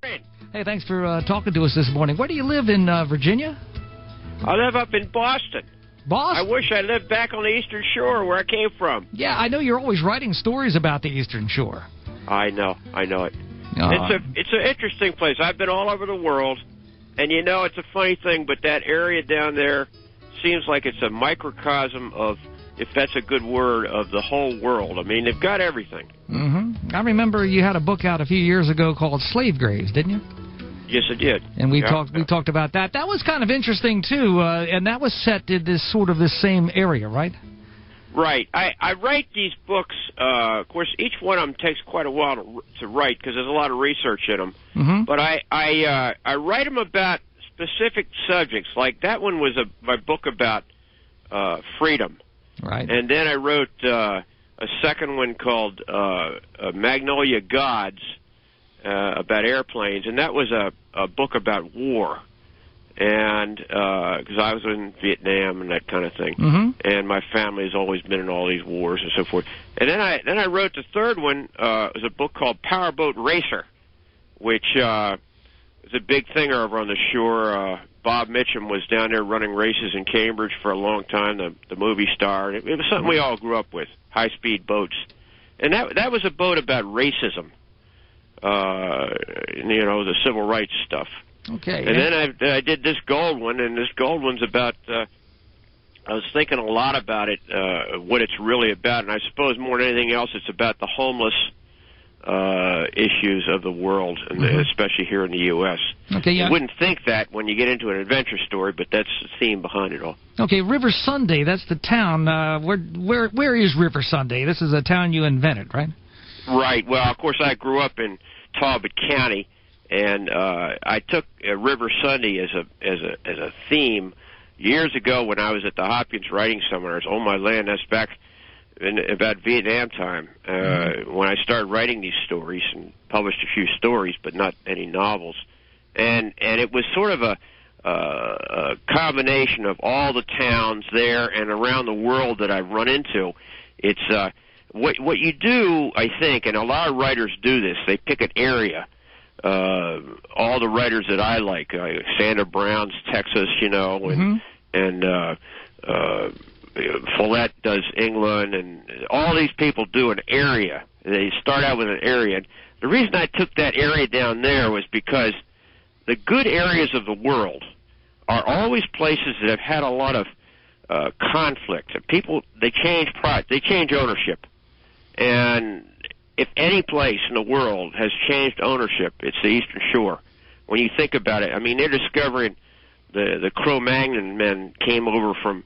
Hey, thanks for talking to us this morning. Where do you live in Virginia? I live up in Boston. Boston? I wish I lived back on the Eastern Shore where I came from. Yeah, I know you're always writing stories about the Eastern Shore. I know it. It's an interesting place. I've been all over the world, and it's a funny thing, but that area down there seems like it's a microcosm of, if that's a good word, of the whole world. I mean, they've got everything. Mm-hmm. I remember you had a book out a few years ago called Slave Graves, didn't you? Yes, I did. And we talked about that. That was kind of interesting too, and that was set in this same area, right? Right. I write these books. Of course, each one of them takes quite a while to write because there's a lot of research in them. Mm-hmm. But I write them about specific subjects. Like that one was my book about freedom. Right. And then I wrote a second one called Magnolia Gods about airplanes, and that was a book about war. And because I was in Vietnam and that kind of thing, mm-hmm. and my family has always been in all these wars and so forth. And then I wrote the third one. It was a book called Powerboat Racer, which was a big thing over on the shore. Bob Mitchum was down there running races in Cambridge for a long time, the movie star. It was something we all grew up with, high-speed boats. And that was a boat about racism, the civil rights stuff. Okay. And then I did this gold one, and this gold one's about, I was thinking a lot about it, what it's really about, and I suppose more than anything else, it's about the homeless issues of the world, and mm-hmm. especially here in the U.S. Okay, yeah. You wouldn't think that when you get into an adventure story, but that's the theme behind it all. Okay, River Sunday, that's the town. Where is River Sunday? This is a town you invented, right? Right. Well, of course, I grew up in Talbot County, and I took River Sunday as a theme years ago when I was at the Hopkins Writing Seminars. Oh my land, that's back in about Vietnam time when I started writing these stories and published a few stories, but not any novels. And it was sort of a combination of all the towns there and around the world that I've run into. It's what you do, I think, and a lot of writers do this. They pick an area. All the writers that I like, Sandra Brown's Texas, mm-hmm. and Follett does England, and all these people do an area. They start out with an area. And the reason I took that area down there was because the good areas of the world are always places that have had a lot of conflict. People, they change ownership. And if any place in the world has changed ownership, it's the Eastern Shore. When you think about it, I mean, they're discovering the Cro-Magnon men came over from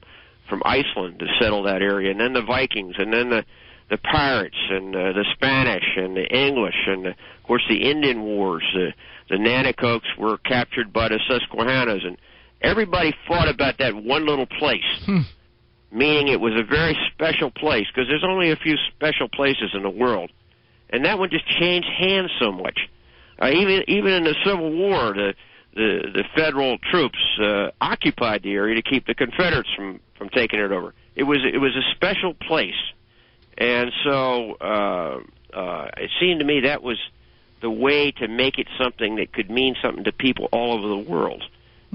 Iceland to settle that area, and then the Vikings, and then the pirates, and the Spanish, and the English, and of course the Indian Wars. The Nanticokes were captured by the Susquehannas, and everybody fought about that one little place, meaning it was a very special place, because there's only a few special places in the world. And that one just changed hands so much. Even in the Civil War, the federal troops occupied the area to keep the Confederates from taking it over. It was a special place, and so it seemed to me that was the way to make it something that could mean something to people all over the world.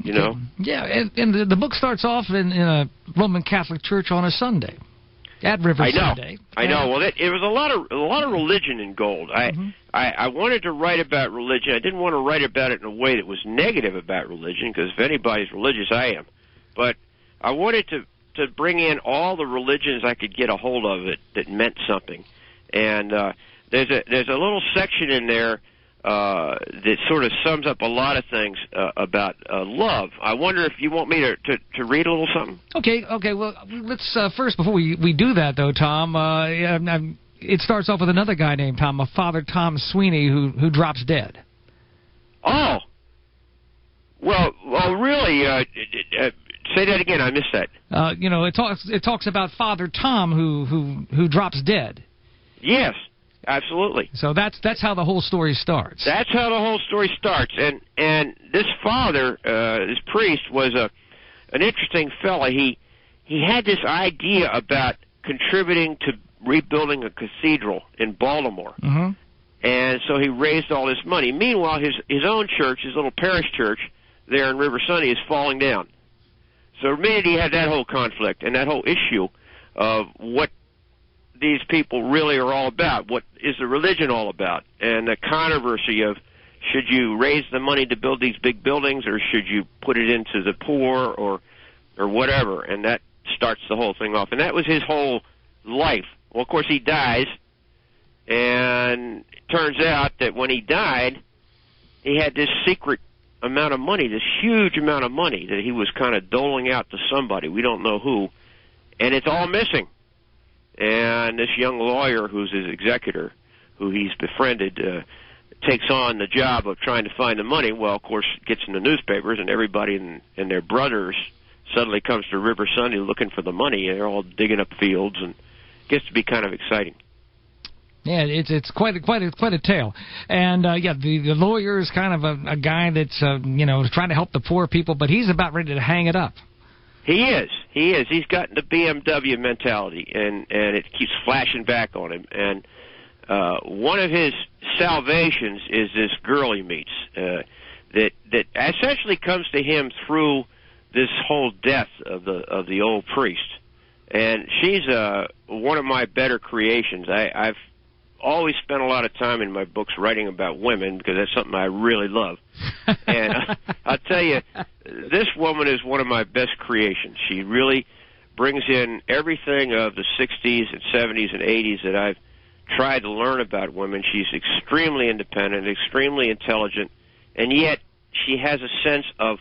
Yeah, and the book starts off in a Roman Catholic church on a Sunday. At River Sunday. I know. Well, it was a lot of religion in Gold. I wanted to write about religion. I didn't want to write about it in a way that was negative about religion, because if anybody's religious, I am. But I wanted to bring in all the religions I could get a hold of that meant something. And there's a little section in there that sort of sums up a lot of things about love. I wonder if you want me to read a little something? Okay. Well, let's first, before we do that, though, Tom, it starts off with another guy named Tom, a Father Tom Sweeney, who drops dead. Oh. Well, really, say that again. I missed that. It talks about Father Tom who drops dead. Yes. Absolutely. So that's how the whole story starts. That's how the whole story starts. And this father, this priest, was an interesting fella. He had this idea about contributing to rebuilding a cathedral in Baltimore. Mm-hmm. And so he raised all this money. Meanwhile, his own church, his little parish church there in River Sunny, is falling down. So immediately he had that whole conflict and that whole issue of what these people really are all about. What is the religion all about? And the controversy of, should you raise the money to build these big buildings, or should you put it into the poor, or whatever? And that starts the whole thing off. And that was his whole life. Well, of course, he dies, and it turns out that when he died, he had this secret amount of money, this huge amount of money that he was kind of doling out to somebody. We don't know who. And it's all missing. And this young lawyer who's his executor, who he's befriended, takes on the job of trying to find the money. Well, of course, it gets in the newspapers, and everybody and their brothers suddenly comes to River Sunny looking for the money. They're all digging up fields, and it gets to be kind of exciting. Yeah, it's quite a tale, and the lawyer is kind of a guy that's trying to help the poor people, but he's about ready to hang it up. He is. He's got the BMW mentality, and it keeps flashing back on him. And one of his salvations is this girl he meets that essentially comes to him through this whole death of the old priest, and she's one of my better creations. I've always spent a lot of time in my books writing about women because that's something I really love. And I'll tell you, this woman is one of my best creations. She really brings in everything of the 60s and 70s and 80s that I've tried to learn about women. She's extremely independent, extremely intelligent, and yet she has a sense of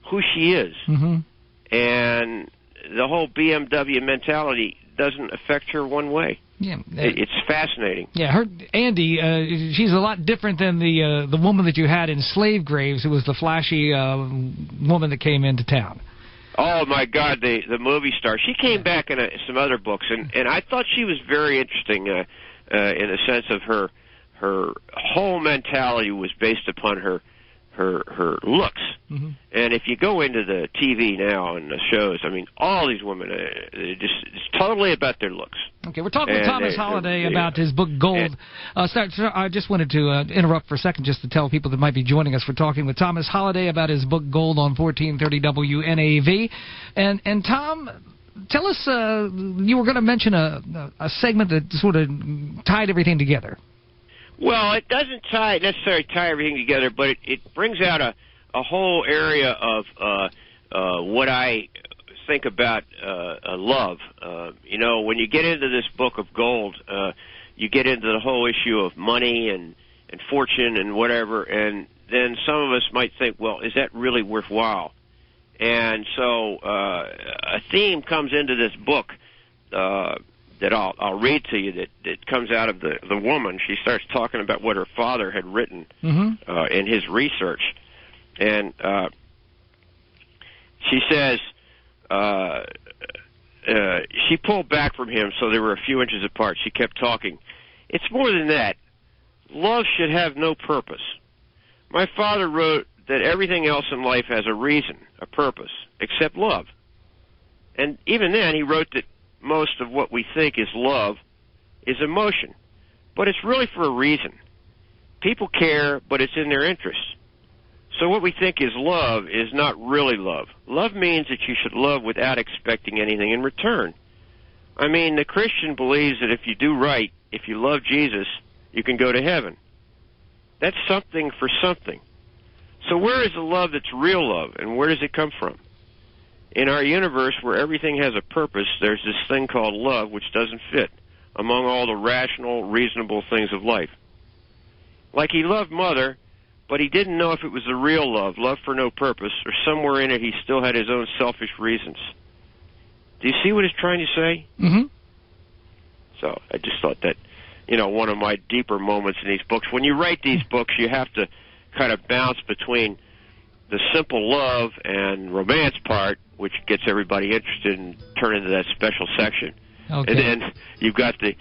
who she is. Mm-hmm. And the whole BMW mentality doesn't affect her one way. Yeah, it's fascinating. Yeah, Andy, she's a lot different than the woman that you had in Slave Graves, who was the flashy woman that came into town. Oh my God, the movie star. She came back in some other books, and I thought she was very interesting in the sense of her whole mentality was based upon her looks. Mm-hmm. And if you go into the TV now and the shows, I mean, all these women, it's totally about their looks. Okay, we're talking with Thomas Holliday about his book Gold. I just wanted to interrupt for a second just to tell people that might be joining us. We're talking with Thomas Holliday about his book Gold on 1430 WNAV. And Tom, tell us, you were going to mention a segment that sort of tied everything together. Well, it doesn't necessarily tie everything together, but it brings out a whole area of what I think about love. When you get into this book of Gold, you get into the whole issue of money and fortune and whatever, and then some of us might think, well, is that really worthwhile? And so a theme comes into this book that I'll read to you that comes out of the woman. She starts talking about what her father had written in his research. And she says she pulled back from him so they were a few inches apart. She kept talking. It's more than that. Love should have no purpose. My father wrote that everything else in life has a reason, a purpose, except love. And even then, he wrote that most of what we think is love is emotion. But it's really for a reason. People care, but it's in their interest. So what we think is love is not really love. Love means that you should love without expecting anything in return. I mean, the Christian believes that if you do right, if you love Jesus, you can go to heaven. That's something for something. So where is the love that's real love, and where does it come from? In our universe, where everything has a purpose, there's this thing called love, which doesn't fit among all the rational, reasonable things of life. Like he loved Mother, but he didn't know if it was the real love for no purpose, or somewhere in it he still had his own selfish reasons. Do you see what he's trying to say? Mm-hmm. So I just thought that, one of my deeper moments in these books. When you write these books, you have to kind of bounce between the simple love and romance part, which gets everybody interested and turn into that special section. Okay. And then you've got the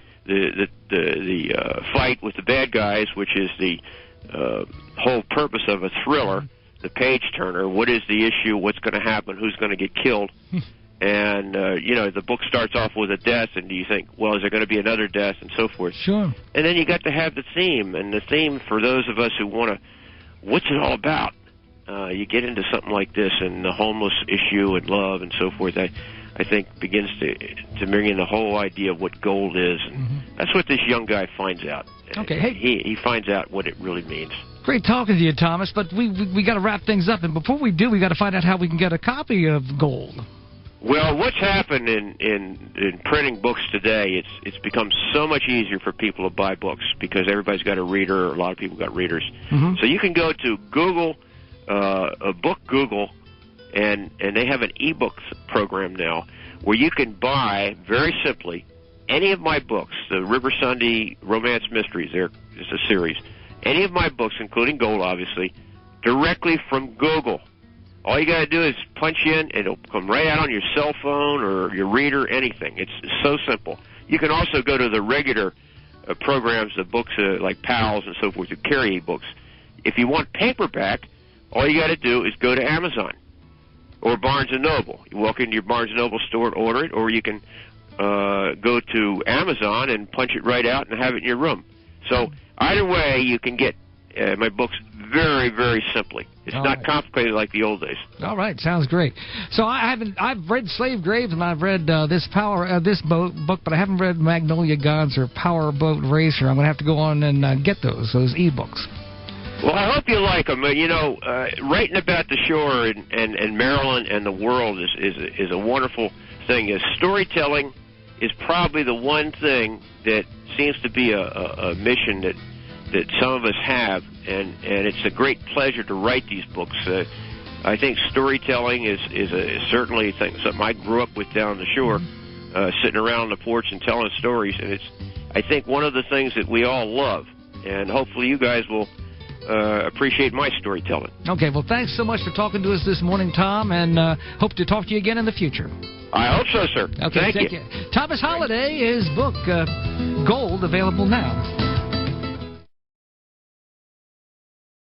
fight with the bad guys, which is the whole purpose of a thriller, the page turner. What is the issue? What's going to happen? Who's going to get killed? And, the book starts off with a death, and you think, well, is there going to be another death, and so forth. Sure. And then you got to have the theme, and the theme for those of us who want to, what's it all about? You get into something like this, and the homeless issue and love and so forth, I think begins to bring in the whole idea of what gold is. And that's what this young guy finds out. Okay. Hey. He finds out what it really means. Great talking to you, Thomas, but we got to wrap things up, and before we do, we got to find out how we can get a copy of Gold. Well, what's happened in printing books today, it's become so much easier for people to buy books because everybody's got a reader, or a lot of people got readers. So you can go to Google, a book Google, and they have an ebook program now where you can buy, very simply, any of my books, the River Sunday Romance Mysteries, there is a series, any of my books, including Gold, obviously, directly from Google. All you got to do is punch in, and it'll come right out on your cell phone or your reader, anything. It's so simple. You can also go to the regular programs, the books like Pals and so forth, who carry ebooks. If you want paperback, all you got to do is go to Amazon or Barnes & Noble. You walk into your Barnes & Noble store and order it, or you can go to Amazon and punch it right out and have it in your room. So either way, you can get my books very, very simply. It's not complicated like the old days. All right, sounds great. So I've read Slave Graves, and I've read this book, but I haven't read Magnolia Gods or Power Boat Racer. I'm going to have to go on and get those ebooks. Well, I hope you like them. Writing about the shore and Maryland and the world is a wonderful thing. Storytelling is probably the one thing that seems to be a mission that some of us have, and it's a great pleasure to write these books. I think storytelling is certainly something I grew up with down the shore, sitting around on the porch and telling stories, and it's, I think, one of the things that we all love, and hopefully you guys will appreciate my storytelling. Okay, well, thanks so much for talking to us this morning, Tom, and hope to talk to you again in the future. I hope so, sir. Okay, thank you. Thomas Holliday, his book, Gold, available now.